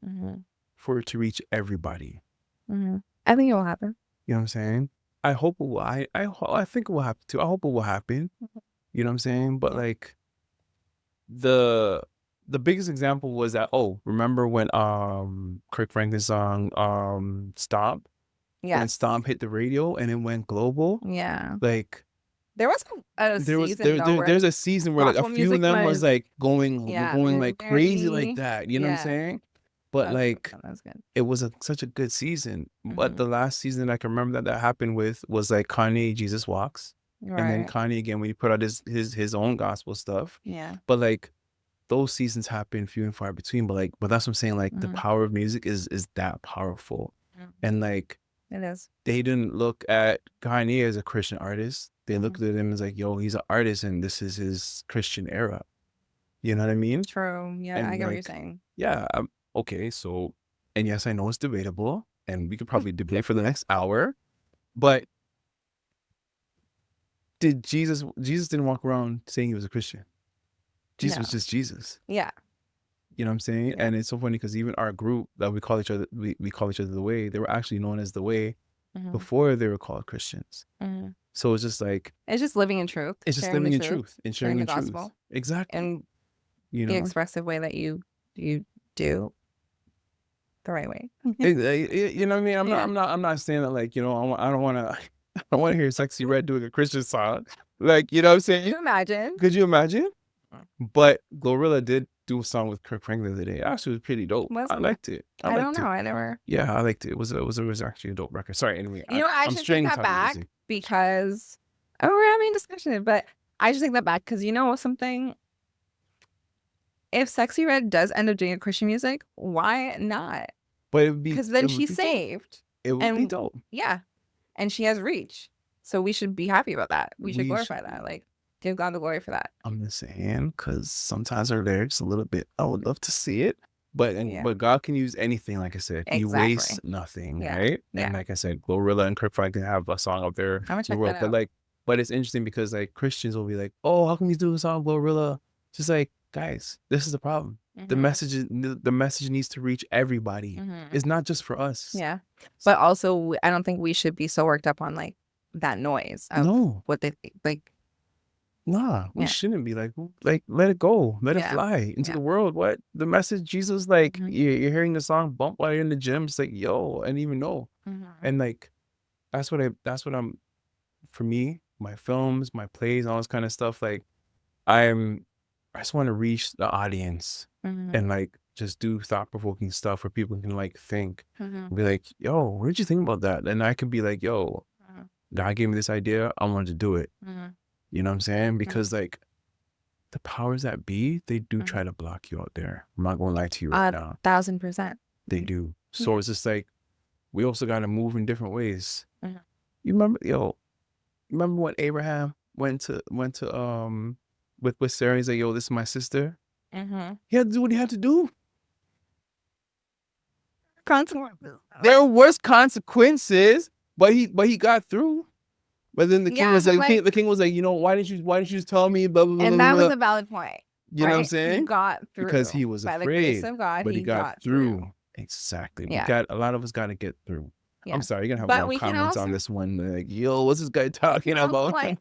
mhm, for it to reach everybody. I think it will happen. You know what I'm saying? I hope it will. I think it will happen too. I hope it will happen. Mhm. You know what I'm saying? But Yeah. like the the biggest example was that remember when Kirk Franklin's song Stomp, when Yes. Stomp hit the radio and it went global? Yeah. Like There was a season though where there's a season where like a gospel few of music them was was, like yeah, going like crazy like very, that. You know what I'm yeah. saying? But like That was good. it was such a good season. But Mhm. the last season I can remember that happened with was like Kanye Jesus Walks. And then Right. Kanye again when he put out his own gospel stuff. Yeah. But like those seasons happen few and far between. But that's what I'm saying. Like the Mhm. power of music is that powerful. Mhm. And like It is. they didn't look at Kanye as a Christian artist. They looked Mhm. at him as like, yo, he's an artist and this is his Christian era. You know what I mean? True. Yeah, I And get what you're like, saying. yeah, okay, so, and yes, I know it's debatable, and we could probably debate for the next hour, but Jesus didn't walk around saying he was a Christian. Jesus was No. just Jesus. Yeah. You know what I'm saying? Yeah. And it's so funny because even our group that we call each other, we call each other the Way, they were actually known as the Way Mhm. before they were called Christians. Mhm. So it's just like, It's just living in truth, it's just sharing the living in truth, truth and sharing sharing the the truth. gospel, Exactly. and You the know? expressive way that you do the right way. You know what I mean? Yeah. I'm not saying that like, I don't want to, I don't want to hear Sexy Red doing a Christian song. Like, you know what I'm Can saying? you imagine? Could you imagine? Mm. But Glorilla did do a song with Kirk Franklin the other day. Actually, it was pretty dope. Was I liked it. I I don't liked know. it. I never. Yeah, I liked it. It was actually a dope record. Sorry, anyway, You know what? I I'm should take straining that talking back music. because we're having a discussion, but I should take that back because you know something. If Sexy Red does end up doing Christian music, why not? But Because it then would she's be dope. saved, It would be and dope. yeah, and she has reach. So we should be happy about that. We should We should glorify that. Like, give God the glory for that. I'm just saying, because sometimes our lyrics a little bit. I would love to see it, Yeah. but God can use anything. Like I said, He wastes Exactly. nothing, Yeah. right? And Yeah. like I said, Glorilla and Kirk Franklin have a song up there I'm gonna in the check that world. out. But it's interesting because like Christians will be like, "Oh, how come he's doing a song with Glorilla?" Just like, guys, this is the problem. Mhm. The message needs to reach everybody. Mhm. It's not just for us. Yeah. But also, I don't think we should be so worked up on like that noise of No, what they think. Like, nah, we yeah. shouldn't be like let it go, let it Yeah. fly into Yeah. the world. What the message? Jesus, like Mhm. you're hearing the song bump while you're in the gym. It's like yo, I didn't even know. Mhm. And like that's what I'm for me. My films, my plays, all this kind of stuff. Like I just want to reach the audience Mhm. and like just do thought provoking stuff where people can like think, Mhm. be like, yo, what did you think about that? And I could be like, yo, Mhm. God gave me this idea. I wanted to do it. Mhm. You know what I'm saying? Mhm. Because like the powers that be, they do Mhm. try to block you out there. I'm not gonna lie to you right now. 1,000%. They do. Yeah. So it's just like we also gotta move in different ways. Mhm. You remember when Abraham went to with Sarah, he's like, yo, this is my sister. Mhm. He had to do what he had to do. Consequences. There was consequences, but he got through. But then the king Yeah, was but like, like, the king was like, why didn't you just tell me? Blah blah blah and blah that was blah. a valid point, You know what I'm right? He saying? got Because through he was by the grace afraid, of God. but he He got got through. through. Exactly. Yeah. A lot of us got to get through. I'm Yeah. sorry, you're gonna have a lot But of we can comments on also this one. Like, yo, what's this guy talking also about? like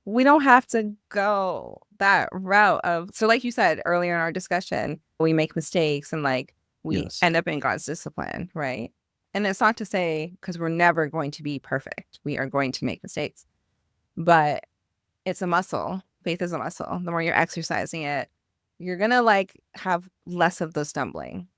we don't have to go that route of, so like you said earlier in our discussion, we make mistakes and like we Yes. end up in God's discipline, right? And it's not to say because we're never going to be perfect. We are going to make mistakes, but it's a muscle. Faith is a muscle. The more you're exercising it, you're going to like have less of the stumbling.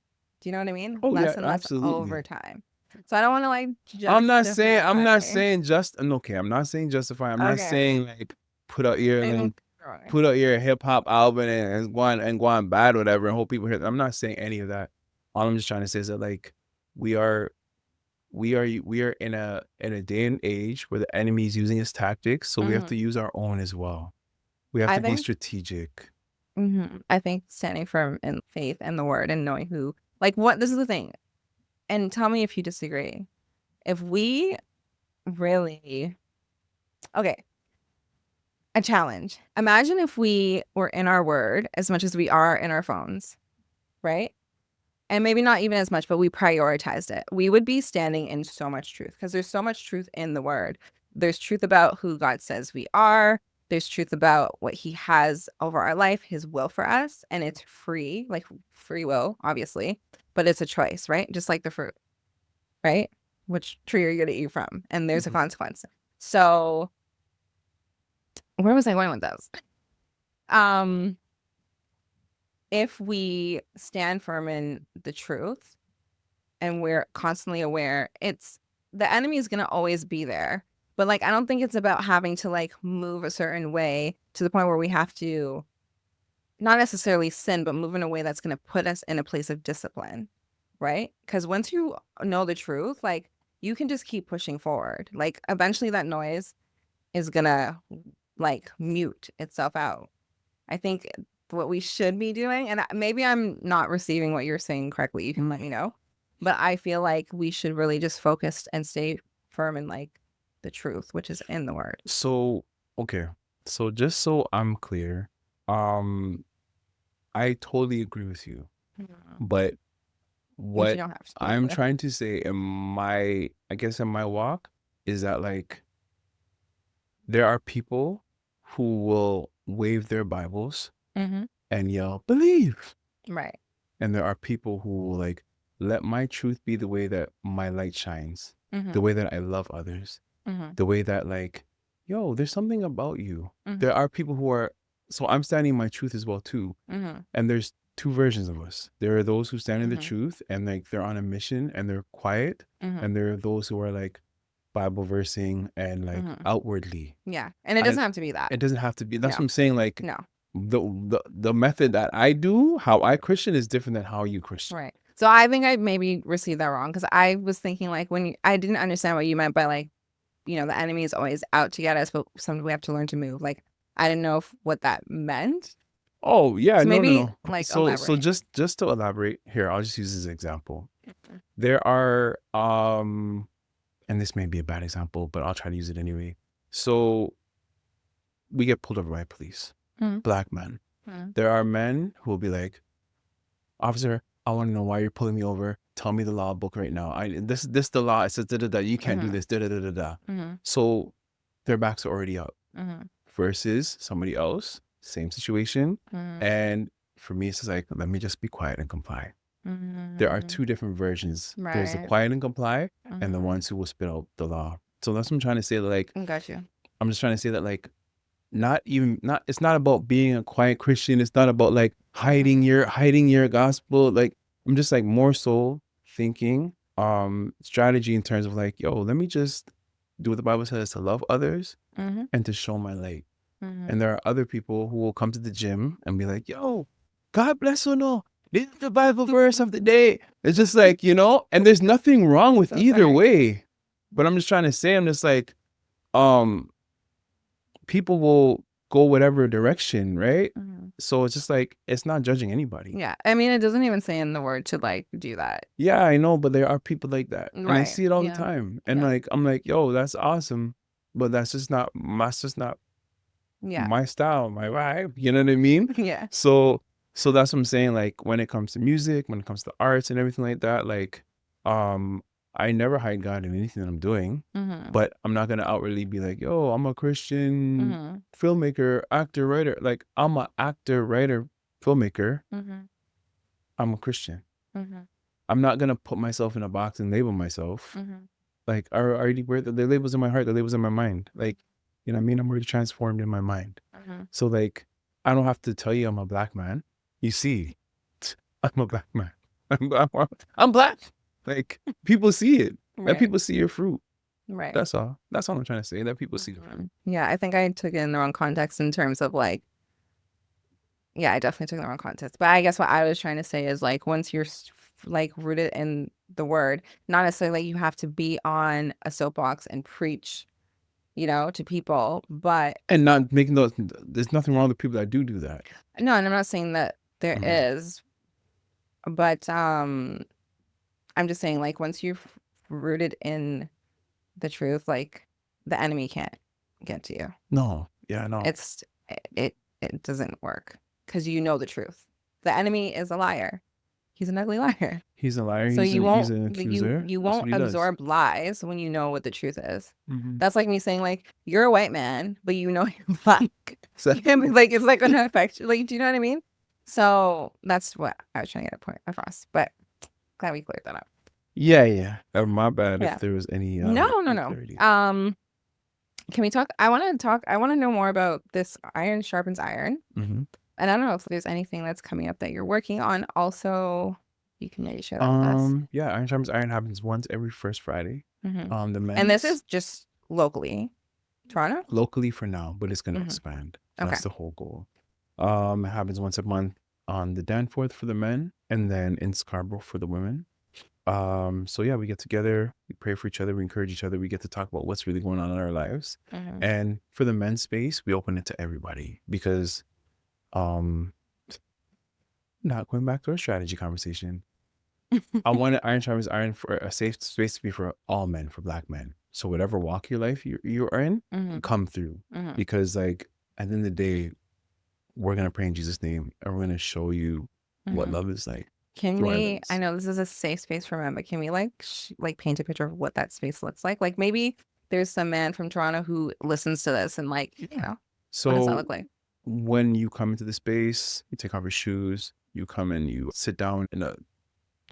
Do you know what I mean? Oh yeah, Less and less absolutely. over time. So I don't want to like I'm not justify. saying just okay, I'm not saying justify. I'm not Okay. saying like put out your And like put out your hip hop album and go on bad whatever and hope people hear that. I'm not saying any of that. All I'm just trying to say is that like we are we are in a day and age where the enemy is using his tactics, so we have mhm. to use our own as well. We have I to be think strategic. I think standing firm in faith and the word and knowing who, like, what, this is the thing. And tell me if you disagree. If we really, okay, a challenge. Imagine if we were in our word as much as we are in our phones, right? And maybe not even as much, but we prioritized it. We would be standing in so much truth because there's so much truth in the word. There's truth about who God says we are. There's truth about what he has over our life, his will for us. And it's free, like free will, obviously, but it's a choice, right? Just like the fruit, right? Which tree are you going to eat from? And there's a Mhm. consequence. So where was I going with this? Um, if we stand firm in the truth, and we're constantly aware, it's the enemy is going to always be there. But like I don't think it's about having to like move a certain way to the point where we have to not necessarily sin, but move in a way that's going to put us in a place of discipline, right? Because once you know the truth, like you can just keep pushing forward. Like eventually that noise is going to like mute itself out. I think what we should be doing, and maybe I'm not receiving what you're saying correctly, you can let me know. But I feel like we should really just focus and stay firm in like the truth, which is in the word. So okay. So just so I'm clear, um I totally agree with you. Mhm. But But you what don't have I'm to. trying to say in my, I guess in my walk is that like there are people who will wave their Bibles Mm-hmm. and yell, believe. Right. And there are people who will like, let my truth be the way that my light shines, the Mm-hmm. way that I love others, Mm-hmm. the way that like, yo, there's something about you. Mm-hmm. There are people who are, so I'm standing my truth as well too. Mm-hmm. And there's two versions of us. There are those who stand in the Mm-hmm. truth and like they're on a mission and they're quiet. Mm-hmm. And there are those who are like Bible versing and like Mm-hmm. outwardly. Yeah. And it And doesn't have to be that. it doesn't have to be. That's No. what I'm saying. Like No. the method that I do, how I Christian is different than how you Christian. Right. So I think I maybe received that wrong because I was thinking like when I didn't understand what you meant by like, the enemy is always out to get us, but sometimes we have to learn to move. Like I didn't know what that meant. Oh yeah, So no, no, maybe no. like So elaborate. just to elaborate here, I'll just use this example. There are and this may be a bad example, but I'll try to use it anyway. So we get pulled over by police, Mm, black men. mm, There are men who will be like, officer, I want to know why you're pulling me over. Tell me the law book right now. This the law. It says da da da. You can't do mhm, this. Da da da da da. mhm, So their backs are already up. mhm, Versus somebody else, same situation. mhm, And for me, it's just like, let me just be quiet and comply. There are mhm. two different versions. There's the Right. quiet and comply, and the Mhm. ones who will spit out the law. So that's what I'm trying to say. Like, Got you. I'm just trying to say that, like, not it's not about being a quiet Christian. It's not about like Mhm, hiding your gospel. Like, I'm just like more so thinking strategy in terms of like, yo, let me just do what the Bible says to love others mhm, and to show my light. And mhm. there are other people who will come to the gym and be like, yo, God bless you, no. This is the Bible verse of the day. It's just like, and there's nothing wrong with So either sorry. way. But I'm just trying to say, I'm just like, um, people will go whatever direction, right? Mhm. So it's just like, it's not judging anybody. Yeah. I mean, it doesn't even say in the word to like do that. Yeah, I know, but there are people like that. And I Right. see it all the Yeah. time. And Yeah. like, I'm like, yo, that's awesome. But that's just not Yeah. my style, my vibe. You know what I mean? Yeah. So that's what I'm saying. Like when it comes to music, when it comes to arts and everything like that, like I never hide God in anything that I'm doing, Mm-hmm. but I'm not gonna outwardly be like, yo, I'm a Christian Mm-hmm. filmmaker, actor, writer. Like I'm an actor, writer, filmmaker. Mm-hmm. I'm a Christian. Mm-hmm. I'm not gonna put myself in a box and label myself. Mm-hmm. Like I already wear the labels in my heart, the labels in my mind. Like, you know what I mean? I'm already transformed in my mind. Mm-hmm. So like I don't have to tell you I'm a black man. You see, I'm a black man. I'm black. Like people see it. Let Right. people see your fruit. Right. That's all. That's all I'm trying to say. Let people see the fruit. Yeah, I think I took it in the wrong context in terms of like, yeah, I definitely took it in the wrong context. But I guess what I was trying to say is like, once you're like rooted in the word, not necessarily like you have to be on a soapbox and preach, to people, but And not making those. There's nothing wrong with people that do that. no, and I'm not saying that there is, but I'm just saying like once you're rooted in the truth, like the enemy can't get to you. No. Yeah. No. It doesn't work because you know the truth. The enemy is a liar. He's an ugly liar. He's a liar. So He's you he's won't an accuser. you That's won't what he does. absorb lies when you know what the truth is. Mm-hmm. That's like me saying like you're a white man, but you know you're black. So, Like it's like gonna affect you. Like, do you know what I mean? So that's what I was trying to get a point across. But glad we cleared that up. yeah. My bad Yeah. if there was any. No. clarity. Can we talk? I want to know more about this Iron Sharpens Iron. Mm-hmm. And I don't know if there's anything that's coming up that you're working on. Also, you can maybe share that with us. Yeah, Iron Sharpens Iron happens once every first Friday. Mm-hmm. The men's And this is just locally, Toronto? locally for now, but it's gonna Mhm. expand. Okay. That's the whole goal. It happens once a month on the Danforth for the men, and then in Scarborough for the women. So yeah, we get together, we pray for each other, we encourage each other, we get to talk about what's really going on in our lives. Mhm. And for the men's space, we open it to everybody because not going back to our strategy conversation. I wanted Iron Sharpens Iron for a safe space to be for all men, for black men. So whatever walk your life you're in, Mhm. come through. Mhm. Because like at the end of the day, we're gonna pray in Jesus' name and we're gonna show you what Mhm. love is like. Can through our we? lens. I know this is a safe space for men, but can we like paint a picture of what that space looks like? Like maybe there's some man from Toronto who listens to this and like, what does that So look like? when you come into the space, you take off your shoes, you come and you sit down in a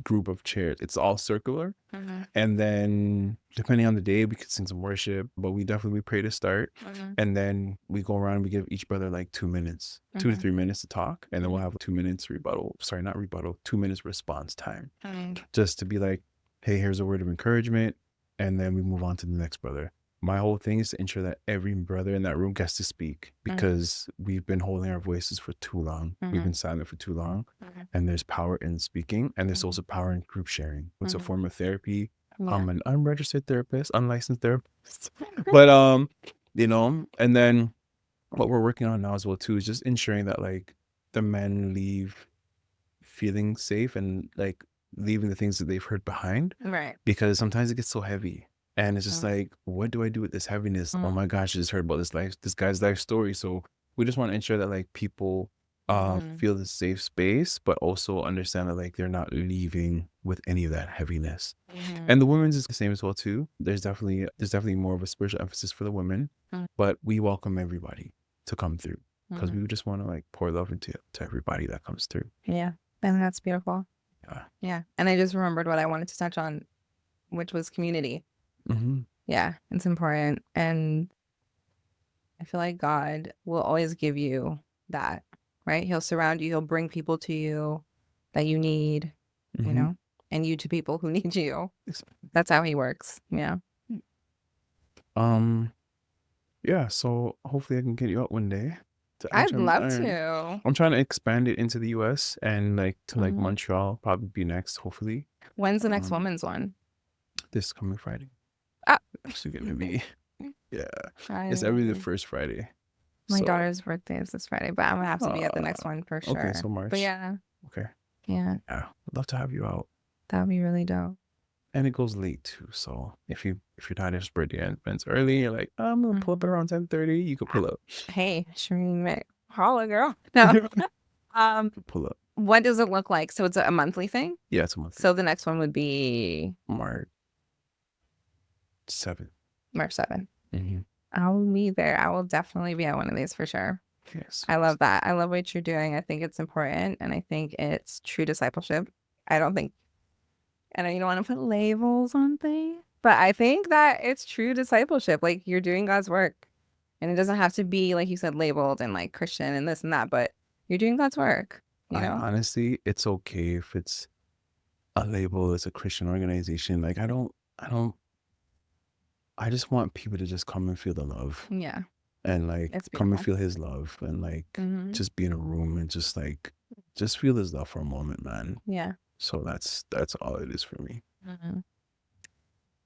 group of chairs. It's all circular. Mhm. And then depending on the day, we could sing some worship, but we pray to start. Mhm. And then we go around and we give each brother like 2 minutes, 2 to 3 minutes to talk. And then we'll have 2 minutes rebuttal. Sorry, not rebuttal, 2 minutes response time. Mhm. Just to be like, hey, here's a word of encouragement. And then we move on to the next brother. My whole thing is to ensure that every brother in that room gets to speak because we've been holding our voices for too long. We've been silent for too long. And there's power in speaking and there's also power in group sharing. It's a form of therapy. Yeah. I'm an unregistered therapist, unlicensed therapist. But and then what we're working on now as well too is just ensuring that like the men leave feeling safe and like leaving the things that they've heard behind. Right. Because sometimes it gets so heavy. And it's just like, what do I do with this heaviness? Oh my gosh, I just heard about this guy's life story. So we just want to ensure that like people feel the safe space, but also understand that like they're not leaving with any of that heaviness. And the women's is the same as well too. There's definitely more of a spiritual emphasis for the women, but we welcome everybody to come through because we just want to like pour love into to everybody that comes through. Yeah. And that's beautiful. Yeah. Yeah. And I just remembered what I wanted to touch on, which was community. Mm-hmm. Yeah, it's important. And I feel like God will always give you that, right? He'll surround you, he'll bring people to you that you need, and you to people who need you. That's how he works. Yeah. Yeah, so hopefully I can get you out one day. I'd love to. I'm trying to expand it into the US and like to like Montreal, probably be next, hopefully. When's the next woman's one? This coming Friday. Ah. Actually gonna be it's every the first Friday. My daughter's birthday is this Friday, but I'm gonna have to be at the next one for sure. Okay, so March. But yeah. Okay. Yeah. Yeah. I'd love to have you out. That would be really dope. And it goes late too. So if your daughter's birthday ends early, you're like, I'm gonna pull up around 10:30, you could pull up. Hey, Shereen, holla girl. No. Pull up. What does it look like? So it's a monthly thing? Yeah, it's a monthly. So the next one would be March. 7. March 7th. Mm-hmm. I'll be there. I will definitely be at one of these for sure. Yes. I love that. I love what you're doing. I think it's important, and I think it's true discipleship. I don't think, I know you don't want to put labels on things, but I think that it's true discipleship. Like, you're doing God's work, and it doesn't have to be, like you said, labeled and like Christian and this and that, but you're doing God's work, you I know? honestly, it's okay if it's a label as a Christian organization. Like I just want people to just come and feel the love Yeah, and like it's come and beautiful. feel his love and like Hmm. just be in a room and just feel his love for a moment, man. Yeah. So that's all it is for me. Hmm.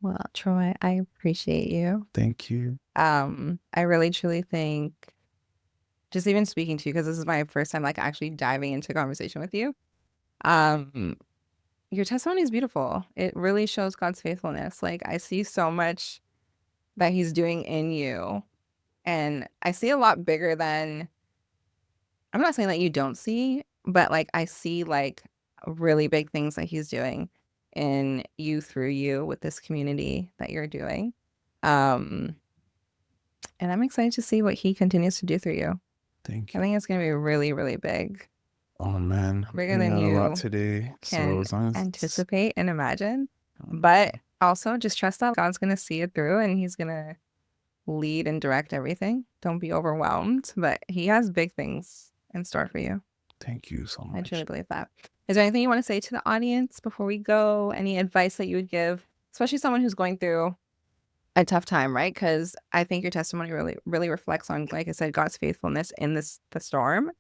Well, Troy, I appreciate you. Thank you. I really truly think, just even speaking to you, because this is my first time like actually diving into conversation with you. Um, your testimony is beautiful. It really shows God's faithfulness. Like, I see so much that he's doing in you, and I see a lot bigger than, I'm not saying that you don't see, but like I see like really big things that he's doing in you, through you, with this community that you're doing. Um, and I'm excited to see what he continues to do through you. Thank I you. think it's going to be really, really big, Oh man, bigger we than got a lot you today. So can as long as it's anticipate and imagine. But also just trust that God's going to see it through, and he's going to lead and direct everything. Don't be overwhelmed, but he has big things in store for you. thank you so I truly much. believe that. Is there anything you want to say to the audience before we go? Any advice that you would give, especially someone who's going through a tough time, right? Because I think your testimony really, really reflects on, like I said, God's faithfulness in the storm,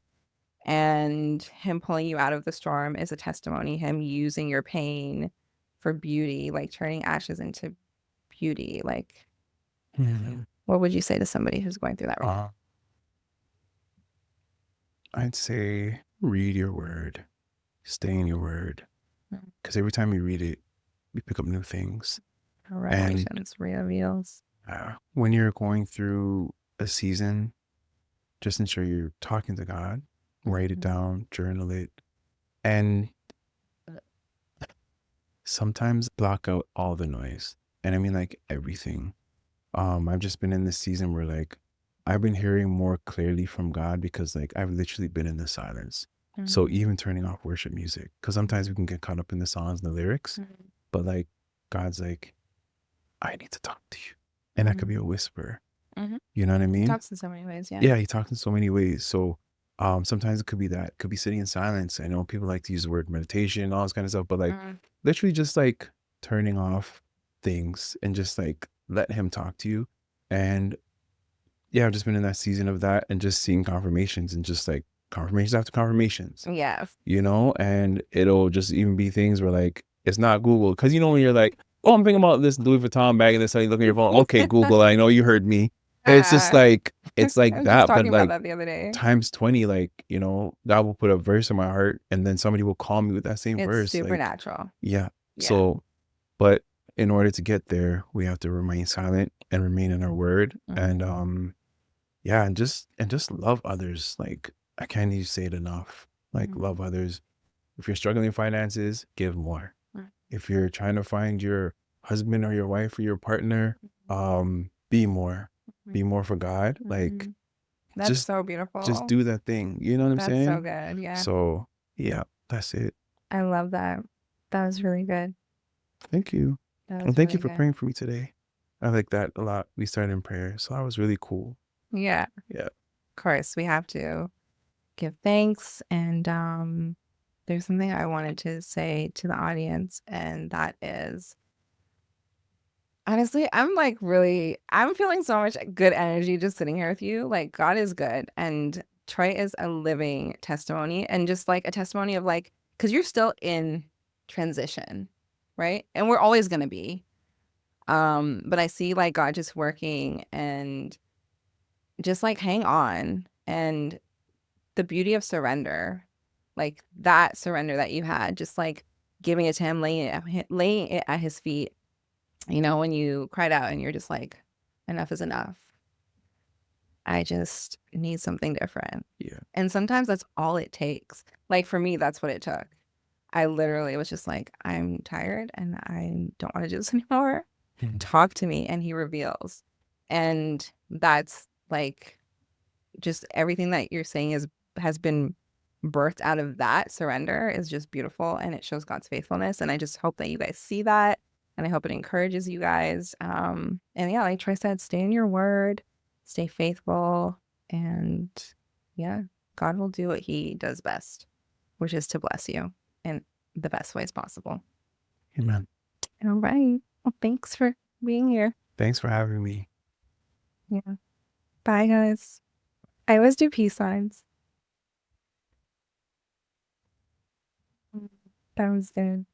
and him pulling you out of the storm is a testimony. Him using your pain for beauty, like turning ashes into beauty. Like, Mhm. what would you say to somebody who's going through that right Uh, I'd say read your word, stay in your word, now? because every time you read it, you pick up new things. And Revelations reveals. when you're going through a season, just ensure you're talking to God, write it down, journal it, and sometimes block out all the noise. And I mean like everything. I've just been in this season where like I've been hearing more clearly from God because like I've literally been in the silence. So even turning off worship music, because sometimes we can get caught up in the songs and the lyrics, but like God's like, I need to talk to you. And that could be a whisper. Mhm. You know what I He mean? talks in so many ways, yeah. Yeah, he talks in so many ways. So sometimes it could be that, it could be sitting in silence. I know people like to use the word meditation, all this kind of stuff, but like literally just like turning off things and just like let him talk to you. And yeah, I've just been in that season of that and just seeing confirmations and just like confirmations after confirmations, Yeah. you know, and it'll just even be things where like it's not Google. Cause you know, when you're like, oh, I'm thinking about this Louis Vuitton bag and this, and you look at your phone, okay, Google, I know you heard me. It's just like, it's I like was just that, but talking about like that the other day. times 20, like, you know, God will put a verse in my heart and then somebody will call me with that same It's verse. Like, supernatural. yeah. Yeah. So, but in order to get there, we have to remain silent and remain in our word. And yeah, and just love others. Like I can't even say it enough. Like love others. If you're struggling in finances, give more. If you're trying to find your husband or your wife or your partner, be more. Be more for God. Like That's just so beautiful. just do that thing. You know what I'm That's saying? so good. Yeah. So yeah, that's it. I love that. That was really good. Thank you. That And was thank you really for good. praying for me today. I like that a lot. We started in prayer. So that was really cool. Yeah. Yeah. Of course, we have to give thanks. And there's something I wanted to say to the audience, and that is, honestly, I'm feeling so much good energy just sitting here with you. Like, God is good. And Troy is a living testimony, and just like a testimony of like, because you're still in transition, right? And we're always going to be. But I see like God just working, and just like hang on, and the beauty of surrender, like that surrender that you had, just like giving it to him, laying it at his feet. You know, when you cried out and you're just like, enough is enough. I just need something different. Yeah. And sometimes that's all it takes. Like for me, that's what it took. I literally was just like, I'm tired and I don't want to do this anymore. Mhm. talk to me, and he reveals. And that's like just everything that you're saying has been birthed out of that surrender is just beautiful, and it shows God's faithfulness. And I just hope that you guys see that, and I hope it encourages you guys. And yeah, like Troy said, stay in your word, stay faithful, and yeah, God will do what he does best, which is to bless you in the best ways possible. Amen. All right. Well, thanks for being here. Thanks for having me. Yeah. Bye, guys. I always do peace signs. That was good.